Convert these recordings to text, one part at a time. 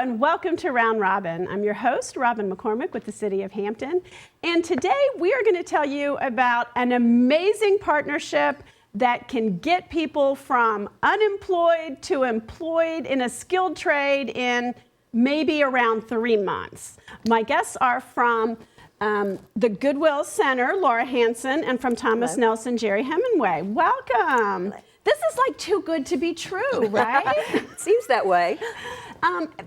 and welcome to Round Robin. I'm your host, Robin McCormick with the City of Hampton. And today we are going to tell you about an amazing partnership that can get people from unemployed to employed in a skilled trade in maybe around 3 months. My guests are from the Goodwill Center, Laura Hanson, and from Thomas Hello. Nelson, Jerry Hemenway. Welcome. Hello. This is like too good to be true, right? Seems that way.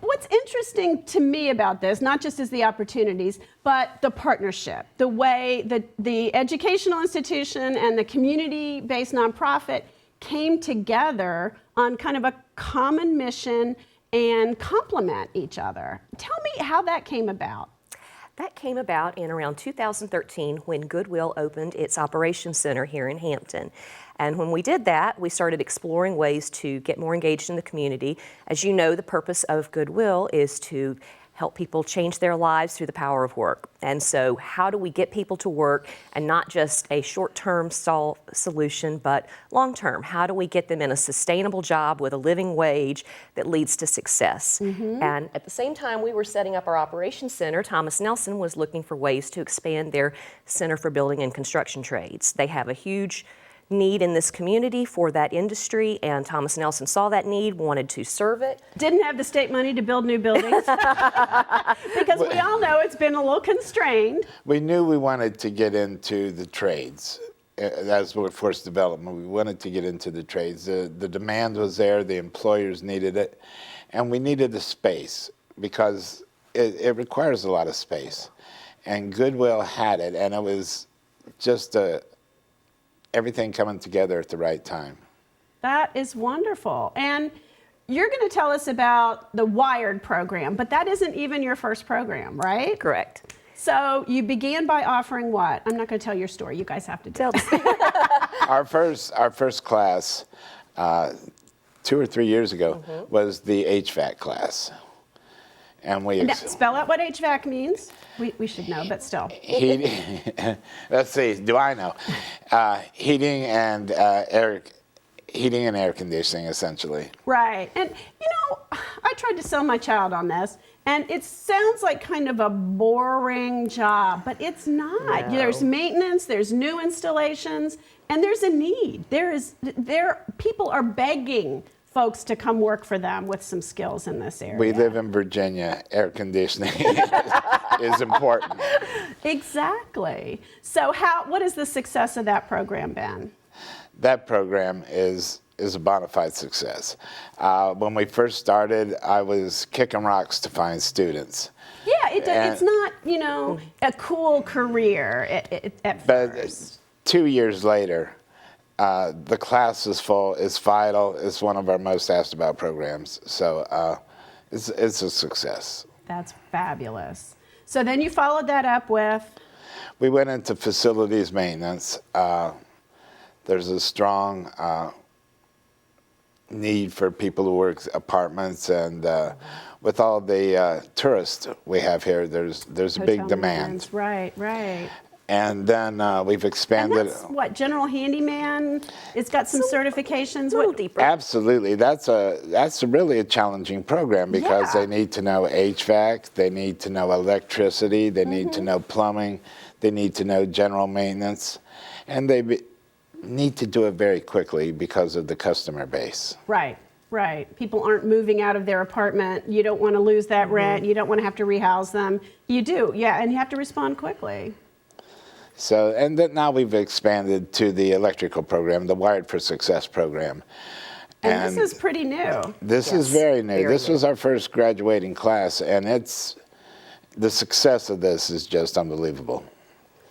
What's interesting to me about this, not just as the opportunities, but the partnership, the way that the educational institution and the community-based nonprofit came together on kind of a common mission and complement each other. Tell me how that came about. That came about in around 2013 when Goodwill opened its operations center here in Hampton. And when we did that, we started exploring ways to get more engaged in the community. As you know, the purpose of Goodwill is to help people change their lives through the power of work. And so how do we get people to work, and not just a short-term solution, but long-term? How do we get them in a sustainable job with a living wage that leads to success? And at the same time we were setting up our operations center, Thomas Nelson was looking for ways to expand their Center for Building and Construction Trades. They have a huge need in this community for that industry, and Thomas Nelson saw that need, wanted to serve it. Didn't have the state money to build new buildings because we all know it's been a little constrained. We knew we wanted to get into the trades. That's workforce development. We wanted to get into the trades. The demand was there, the employers needed it, and we needed a space because it requires a lot of space. And Goodwill had it, and it was just everything coming together at the right time. That is wonderful. And you're going to tell us about the Wired program, but that isn't even your first program, right? Correct. So you began by offering what? I'm not going to tell your story. You guys have to tell us. Our first class, 2 or 3 years ago, was the HVAC class. And we Now, spell out what HVAC means. We should know, but still. Let's see. Do I know? Heating and air conditioning, essentially. Right. And you know, I tried to sell my child on this, and it sounds like kind of a boring job, but it's not. No. There's maintenance, there's new installations, and there's a need. People are begging folks to come work for them with some skills in this area. We live in Virginia. Air conditioning is important. Exactly. So what has the success of that program been? That program is a bona fide success. When we first started, I was kicking rocks to find students. Yeah, it's not, a cool career at first. 2 years later, the class is full. It's vital. It's one of our most asked about programs. So it's a success. That's fabulous. So then you followed that up with? We went into facilities maintenance. There's a strong need for people who work apartments, and with all the tourists we have here, there's a big demand. Right. And then we've expanded. And that's what, general handyman? It's got some certifications. A little deeper. Absolutely. That's really a challenging program because they need to know HVAC, they need to know electricity, they need to know plumbing, they need to know general maintenance, and they need to do it very quickly because of the customer base. Right. People aren't moving out of their apartment. You don't want to lose that rent. You don't want to have to rehouse them. You do, and you have to respond quickly. So, and then now we've expanded to the electrical program, the Wired for Success program. And this is pretty new. This is very new. This was our first graduating class, and the success of this is just unbelievable.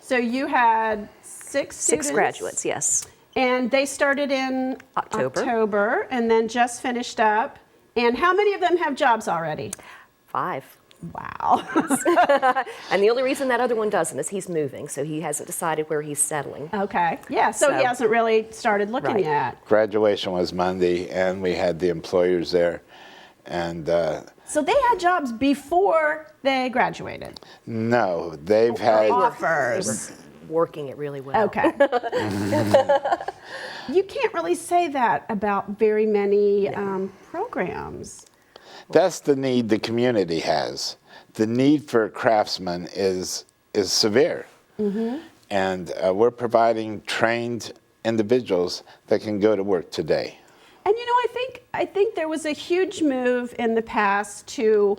So you had 6 students? 6 graduates, yes. And they started in October, and then just finished up. And how many of them have jobs already? 5. Wow. And the only reason that other one doesn't is he's moving, so he hasn't decided where he's settling. Okay. Yeah, so he hasn't really started looking yet. Graduation was Monday, and we had the employers there. And so they had jobs before they graduated? No, they've had offers. Working it really well. Okay. You can't really say that about very many programs. That's the need the community has. The need for craftsmen is severe. And we're providing trained individuals that can go to work today. And you know, I think there was a huge move in the past to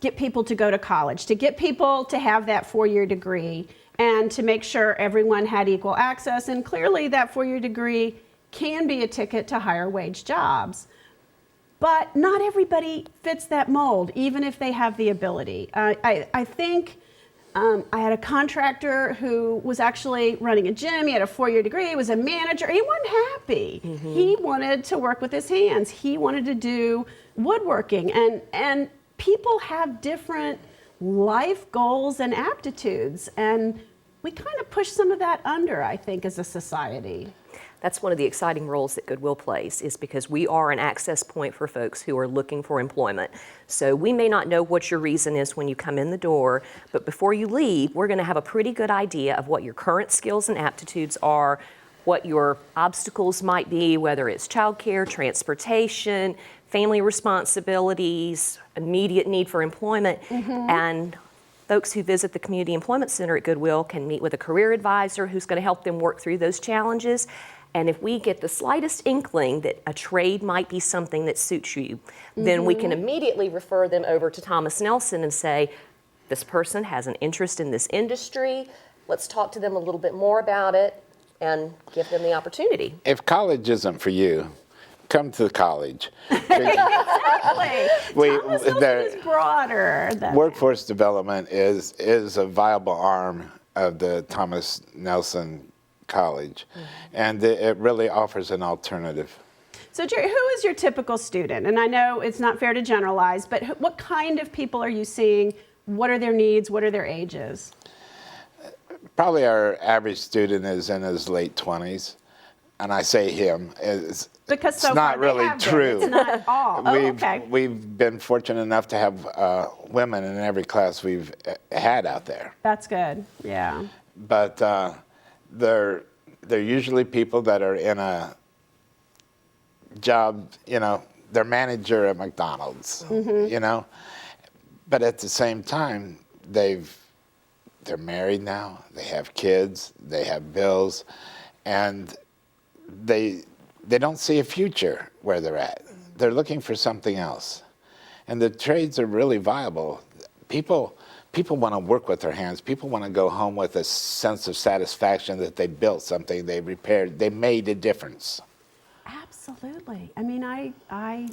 get people to go to college, to get people to have that 4-year degree, and to make sure everyone had equal access. And clearly that 4-year degree can be a ticket to higher wage jobs. But not everybody fits that mold, even if they have the ability. I think I had a contractor who was actually running a gym. He had a 4-year degree. He was a manager. He wasn't happy. He wanted to work with his hands. He wanted to do woodworking. And people have different life goals and aptitudes. And we kind of push some of that under, I think, as a society. That's one of the exciting roles that Goodwill plays, is because we are an access point for folks who are looking for employment. So we may not know what your reason is when you come in the door, but before you leave, we're going to have a pretty good idea of what your current skills and aptitudes are, what your obstacles might be, whether it's childcare, transportation, family responsibilities, immediate need for employment. And folks who visit the Community Employment Center at Goodwill can meet with a career advisor who's going to help them work through those challenges. And if we get the slightest inkling that a trade might be something that suits you, then we can immediately refer them over to Thomas Nelson and say, this person has an interest in this industry. Let's talk to them a little bit more about it and give them the opportunity. If college isn't for you, come to college. Exactly. Thomas Nelson is broader than Workforce development is a viable arm of the Thomas Nelson College, and it really offers an alternative. So Jerry, who is your typical student? And I know it's not fair to generalize, but what kind of people are you seeing? What are their needs? What are their ages? Probably our average student is in his late 20s, and I say him. It's Because so not far they really have been. true. It's not all. Oh, okay. We've been fortunate enough to have women in every class we've had out there. That's good. Yeah. But they're usually people that are in a job, they're manager at McDonald's, But at the same time, they're married now, they have kids, they have bills, and they don't see a future where they're at. They're looking for something else. And the trades are really viable. People want to work with their hands. People want to go home with a sense of satisfaction that they built something, they repaired, they made a difference. Absolutely. I mean, I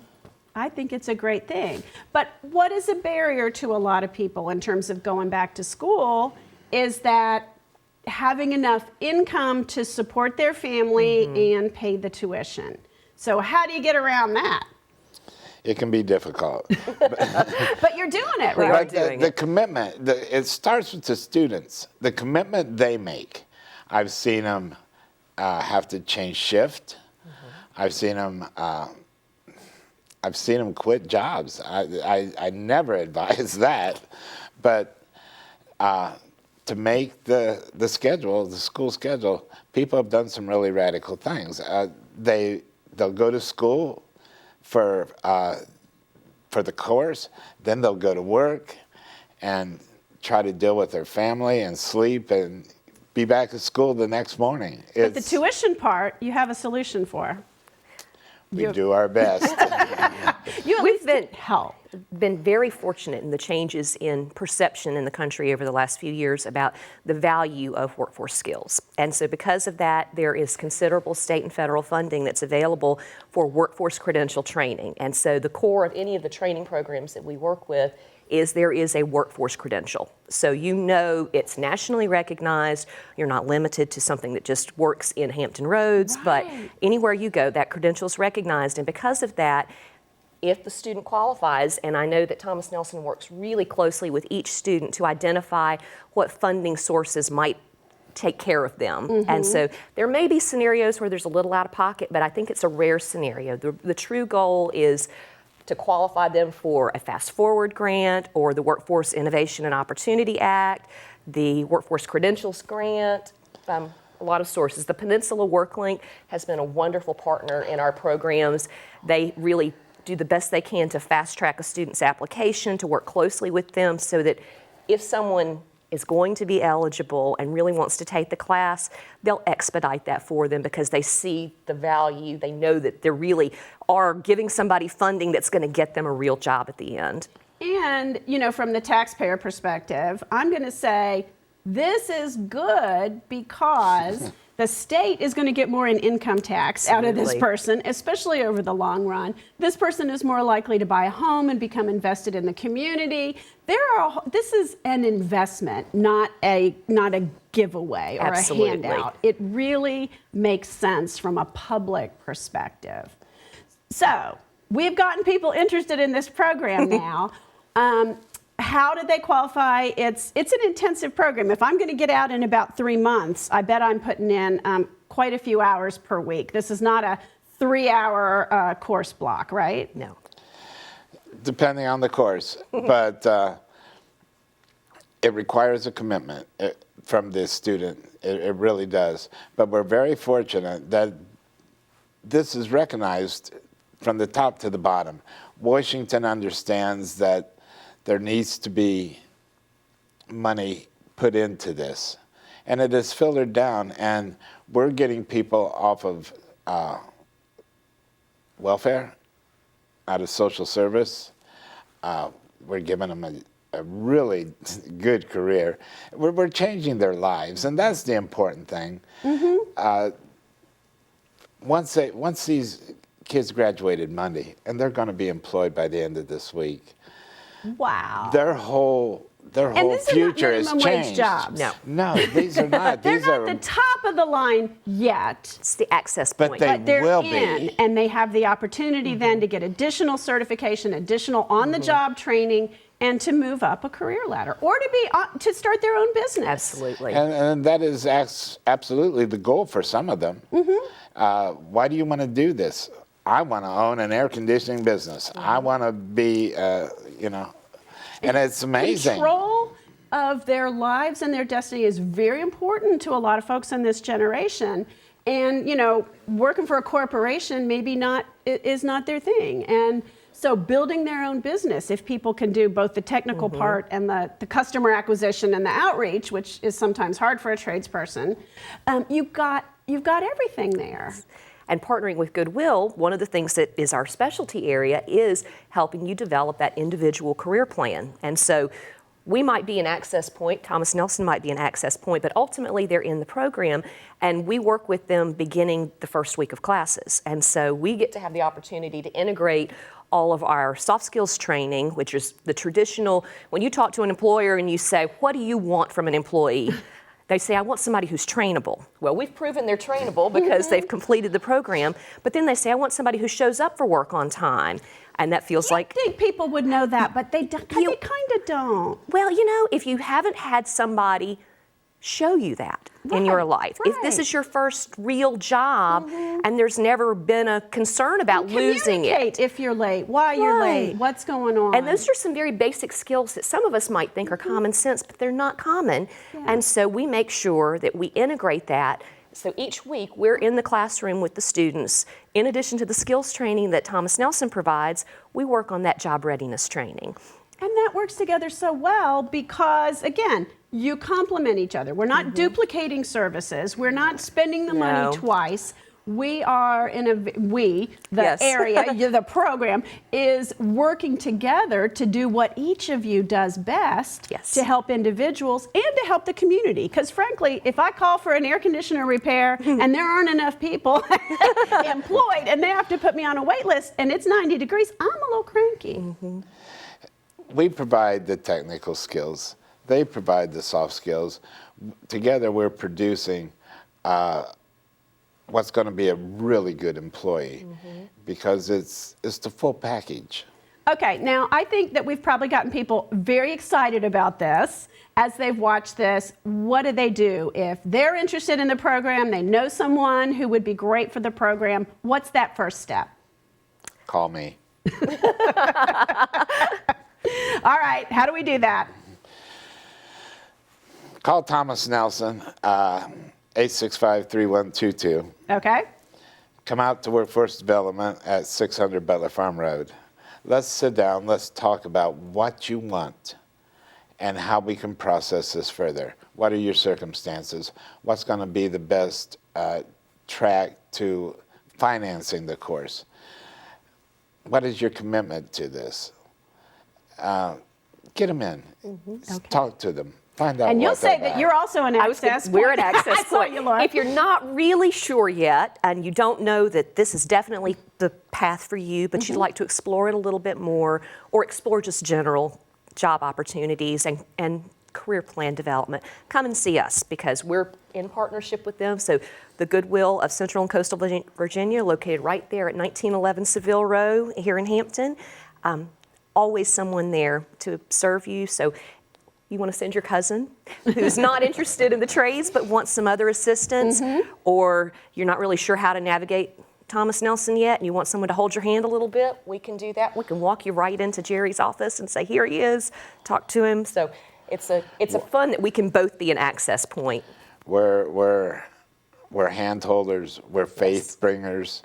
think it's a great thing. But what is a barrier to a lot of people in terms of going back to school is that having enough income to support their family and pay the tuition. So how do you get around that? It can be difficult. But you're doing it, We are right? doing The commitment, it starts with the students. The commitment they make. I've seen them have to change shift. I've seen them quit jobs. I never advise that, but to make the schedule, the school schedule, people have done some really radical things. They'll go to school for the course, then they'll go to work and try to deal with their family and sleep and be back at school the next morning. But the tuition part, you have a solution for. We do our best. You at least been- help. Been very fortunate in the changes in perception in the country over the last few years about the value of workforce skills. And so because of that, there is considerable state and federal funding that's available for workforce credential training. And so the core of any of the training programs that we work with is there is a workforce credential. So it's nationally recognized. You're not limited to something that just works in Hampton Roads, but anywhere you go, that credential is recognized. And because of that, if the student qualifies, and I know that Thomas Nelson works really closely with each student to identify what funding sources might take care of them. And so there may be scenarios where there's a little out of pocket, but I think it's a rare scenario. The true goal is to qualify them for a Fast Forward grant or the Workforce Innovation and Opportunity Act, the Workforce Credentials Grant, a lot of sources. The Peninsula WorkLink has been a wonderful partner in our programs. They really do the best they can to fast track a student's application, to work closely with them so that if someone is going to be eligible and really wants to take the class, they'll expedite that for them because they see the value. They know that they really are giving somebody funding that's going to get them a real job at the end. And, you know, from the taxpayer perspective, I'm going to say this is good because the state is going to get more in income tax out of this Absolutely. person, especially over the long run. This person is more likely to buy a home and become invested in the community. This is an investment, not a giveaway or Absolutely. a handout. It really makes sense from a public perspective. So we've gotten people interested in this program now. How did they qualify? It's an intensive program. If I'm going to get out in about 3 months, I bet I'm putting in quite a few hours per week. This is not a 3-hour course block, right? No. Depending on the course, but it requires a commitment from the student. It really does. But we're very fortunate that this is recognized from the top to the bottom. Washington understands that there needs to be money put into this. And it is filtered down, and we're getting people off of welfare, out of social service. We're giving them a really good career. We're changing their lives, and that's the important thing. Mm-hmm. Once these kids graduated Monday, and they're going to be employed by the end of this week. Wow. Their whole future is minimum wage changed. jobs. No, these are not. They're These not are the top of the line yet. It's the access But point. they But they're will in, be. and they have the opportunity then to get additional certification, additional on-the-job training, and to move up a career ladder, or to start their own business. Absolutely. And that is absolutely the goal for some of them. Mm-hmm. Why do you want to do this? I want to own an air conditioning business. Mm-hmm. I want to be, and it's amazing. Control of their lives and their destiny is very important to a lot of folks in this generation. And, working for a corporation maybe is not their thing. And so building their own business, if people can do both the technical part and the customer acquisition and the outreach, which is sometimes hard for a tradesperson, you've got everything there. And partnering with Goodwill, one of the things that is our specialty area is helping you develop that individual career plan. And so we might be an access point, Thomas Nelson might be an access point, but ultimately they're in the program, and we work with them beginning the first week of classes. And so we get to have the opportunity to integrate all of our soft skills training, which is the traditional, when you talk to an employer and you say, what do you want from an employee? They say, I want somebody who's trainable. Well, we've proven they're trainable because they've completed the program. But then they say, I want somebody who shows up for work on time. And that feels like... I think people would know that, but they kind of don't. Well, if you haven't had somebody show you that in your life, if this is your first real job and there's never been a concern about losing it. Communicate if you're late, why you're late, what's going on. And those are some very basic skills that some of us might think are common sense, but they're not common. Yeah. And so we make sure that we integrate that. So each week we're in the classroom with the students. In addition to the skills training that Thomas Nelson provides, we work on that job readiness training. And that works together so well because, again, you complement each other. We're not duplicating services. We're not spending the money twice. We are the area, the program, is working together to do what each of you does best to help individuals and to help the community. Because frankly, if I call for an air conditioner repair and there aren't enough people employed and they have to put me on a wait list and it's 90 degrees, I'm a little cranky. We provide the technical skills. They provide the soft skills. Together we're producing what's going to be a really good employee because it's the full package. Okay, now I think that we've probably gotten people very excited about this as they've watched this. What do they do? If they're interested in the program, they know someone who would be great for the program, what's that first step? Call me. All right, how do we do that? Call Thomas Nelson, 865-3122. Okay. come out to Workforce Development at 600 Butler Farm Road. Let's sit down, let's talk about what you want and how we can process this further. What are your circumstances? What's going to be the best track to financing the course? What is your commitment to this? Get them in. Okay. Talk to them. Find out. And you'll what say they're that you're also an access point. We're at access I saw point. you, Laura. If you're not really sure yet and you don't know that this is definitely the path for you, but you'd like to explore it a little bit more or explore just general job opportunities and career plan development, come and see us because we're in partnership with them. So the Goodwill of Central and Coastal Virginia, located right there at 1911 Seville Row here in Hampton. Always someone there to serve you. So you want to send your cousin who's not interested in the trades but wants some other assistance, or you're not really sure how to navigate Thomas Nelson yet and you want someone to hold your hand a little bit, we can do that. We can walk you right into Jerry's office and say, here he is, talk to him. So it's a fun that we can both be an access point. We're hand holders, we're faith bringers.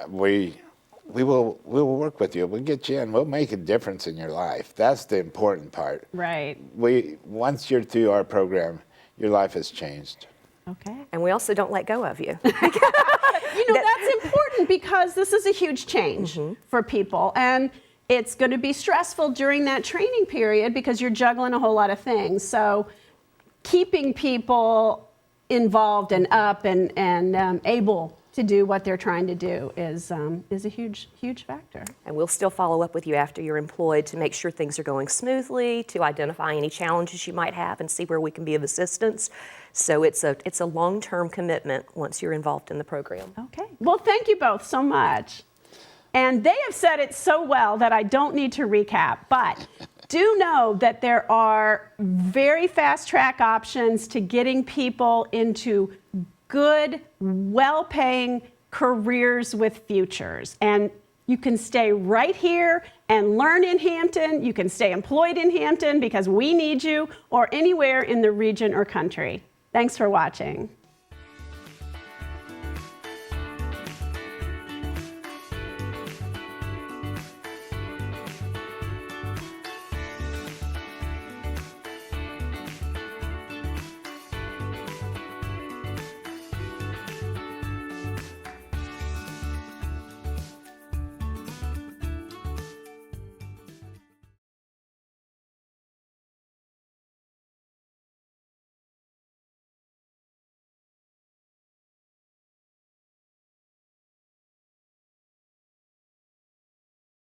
We will work with you. We'll get you in. We'll make a difference in your life. That's the important part. Right. Once you're through our program, your life has changed. Okay. And we also don't let go of you. You know, that's important because this is a huge change for people. And it's going to be stressful during that training period because you're juggling a whole lot of things. So keeping people involved and up and able to do what they're trying to do is a huge, huge factor. And we'll still follow up with you after you're employed to make sure things are going smoothly, to identify any challenges you might have and see where we can be of assistance. So it's a long-term commitment once you're involved in the program. Okay. Well, thank you both so much. And they have said it so well that I don't need to recap, but do know that there are very fast track options to getting people into good, well-paying careers with futures. And you can stay right here and learn in Hampton. You can stay employed in Hampton because we need you, or anywhere in the region or country. Thanks for watching.